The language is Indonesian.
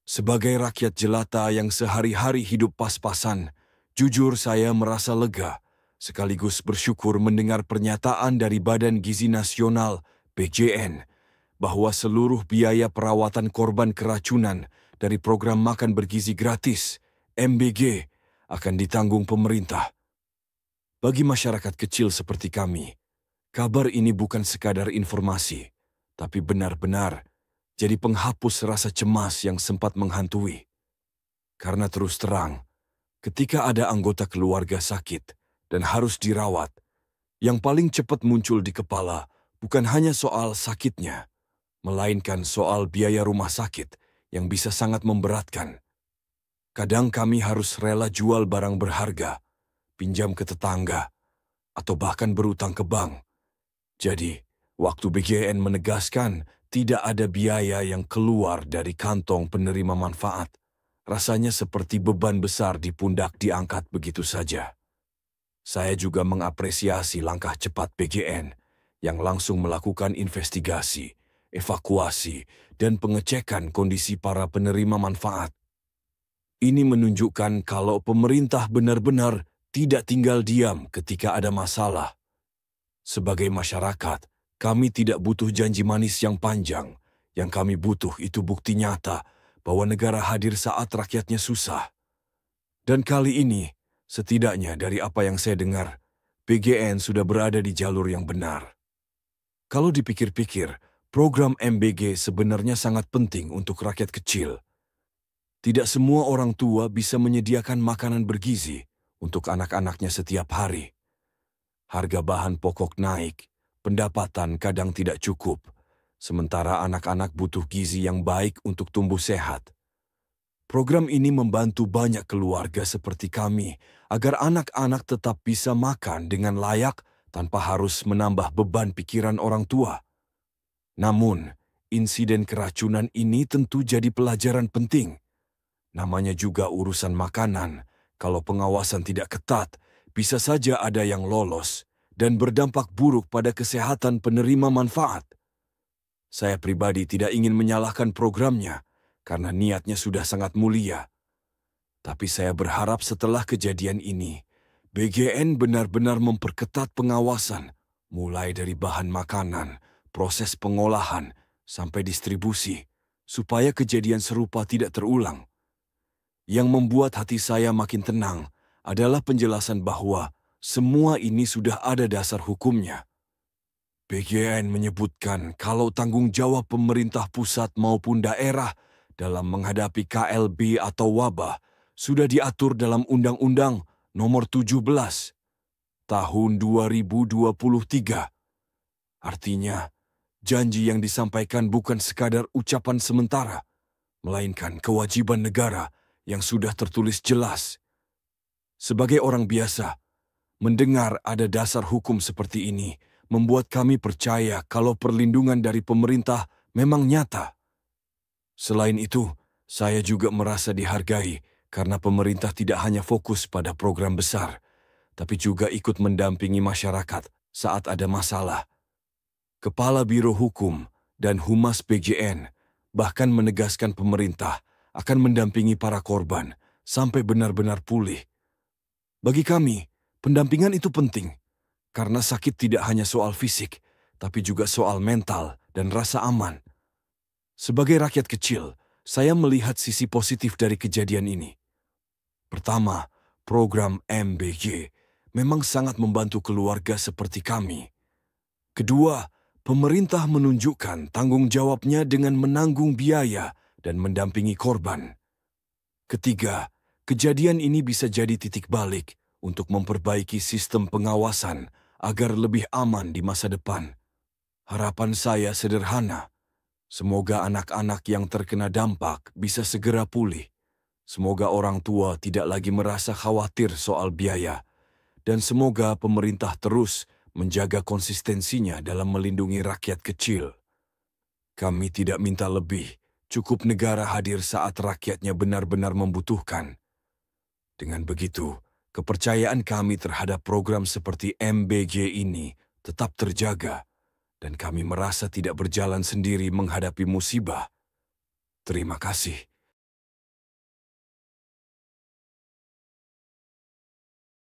Sebagai rakyat jelata yang sehari-hari hidup pas-pasan, jujur saya merasa lega, sekaligus bersyukur mendengar pernyataan dari Badan Gizi Nasional (BGN) bahwa seluruh biaya perawatan korban keracunan dari program Makan Bergizi Gratis (MBG) akan ditanggung pemerintah. Bagi masyarakat kecil seperti kami, kabar ini bukan sekadar informasi, tapi benar-benar jadi penghapus rasa cemas yang sempat menghantui. Karena terus terang, ketika ada anggota keluarga sakit dan harus dirawat, yang paling cepat muncul di kepala bukan hanya soal sakitnya, melainkan soal biaya rumah sakit yang bisa sangat memberatkan. Kadang kami harus rela jual barang berharga, pinjam ke tetangga, atau bahkan berutang ke bank. Jadi, waktu BGN menegaskan tidak ada biaya yang keluar dari kantong penerima manfaat, rasanya seperti beban besar di pundak diangkat begitu saja. Saya juga mengapresiasi langkah cepat BGN yang langsung melakukan investigasi, evakuasi, dan pengecekan kondisi para penerima manfaat. Ini menunjukkan kalau pemerintah benar-benar tidak tinggal diam ketika ada masalah. Sebagai masyarakat, kami tidak butuh janji manis yang panjang. Yang kami butuh itu bukti nyata bahwa negara hadir saat rakyatnya susah. Dan kali ini, setidaknya dari apa yang saya dengar, BGN sudah berada di jalur yang benar. Kalau dipikir-pikir, program MBG sebenarnya sangat penting untuk rakyat kecil. Tidak semua orang tua bisa menyediakan makanan bergizi untuk anak-anaknya setiap hari. Harga bahan pokok naik, pendapatan kadang tidak cukup, sementara anak-anak butuh gizi yang baik untuk tumbuh sehat. Program ini membantu banyak keluarga seperti kami agar anak-anak tetap bisa makan dengan layak tanpa harus menambah beban pikiran orang tua. Namun, insiden keracunan ini tentu jadi pelajaran penting. Namanya juga urusan makanan, kalau pengawasan tidak ketat, bisa saja ada yang lolos dan berdampak buruk pada kesehatan penerima manfaat. Saya pribadi tidak ingin menyalahkan programnya karena niatnya sudah sangat mulia. Tapi saya berharap setelah kejadian ini, BGN benar-benar memperketat pengawasan, mulai dari bahan makanan, proses pengolahan, sampai distribusi, supaya kejadian serupa tidak terulang. Yang membuat hati saya makin tenang adalah penjelasan bahwa semua ini sudah ada dasar hukumnya. BGN menyebutkan kalau tanggung jawab pemerintah pusat maupun daerah dalam menghadapi KLB atau wabah sudah diatur dalam Undang-Undang Nomor 17 Tahun 2023. Artinya, janji yang disampaikan bukan sekadar ucapan sementara, melainkan kewajiban negara yang sudah tertulis jelas. Sebagai orang biasa, mendengar ada dasar hukum seperti ini membuat kami percaya kalau perlindungan dari pemerintah memang nyata. Selain itu, saya juga merasa dihargai karena pemerintah tidak hanya fokus pada program besar, tapi juga ikut mendampingi masyarakat saat ada masalah. Kepala Biro Hukum dan Humas BGN bahkan menegaskan pemerintah akan mendampingi para korban sampai benar-benar pulih. Bagi kami, pendampingan itu penting, karena sakit tidak hanya soal fisik, tapi juga soal mental dan rasa aman. Sebagai rakyat kecil, saya melihat sisi positif dari kejadian ini. Pertama, program MBG memang sangat membantu keluarga seperti kami. Kedua, pemerintah menunjukkan tanggung jawabnya dengan menanggung biaya dan mendampingi korban. Ketiga, kejadian ini bisa jadi titik balik untuk memperbaiki sistem pengawasan agar lebih aman di masa depan. Harapan saya sederhana. Semoga anak-anak yang terkena dampak bisa segera pulih. Semoga orang tua tidak lagi merasa khawatir soal biaya. Dan semoga pemerintah terus menjaga konsistensinya dalam melindungi rakyat kecil. Kami tidak minta lebih. Cukup negara hadir saat rakyatnya benar-benar membutuhkan. Dengan begitu, kepercayaan kami terhadap program seperti MBG ini tetap terjaga, dan kami merasa tidak berjalan sendiri menghadapi musibah. Terima kasih.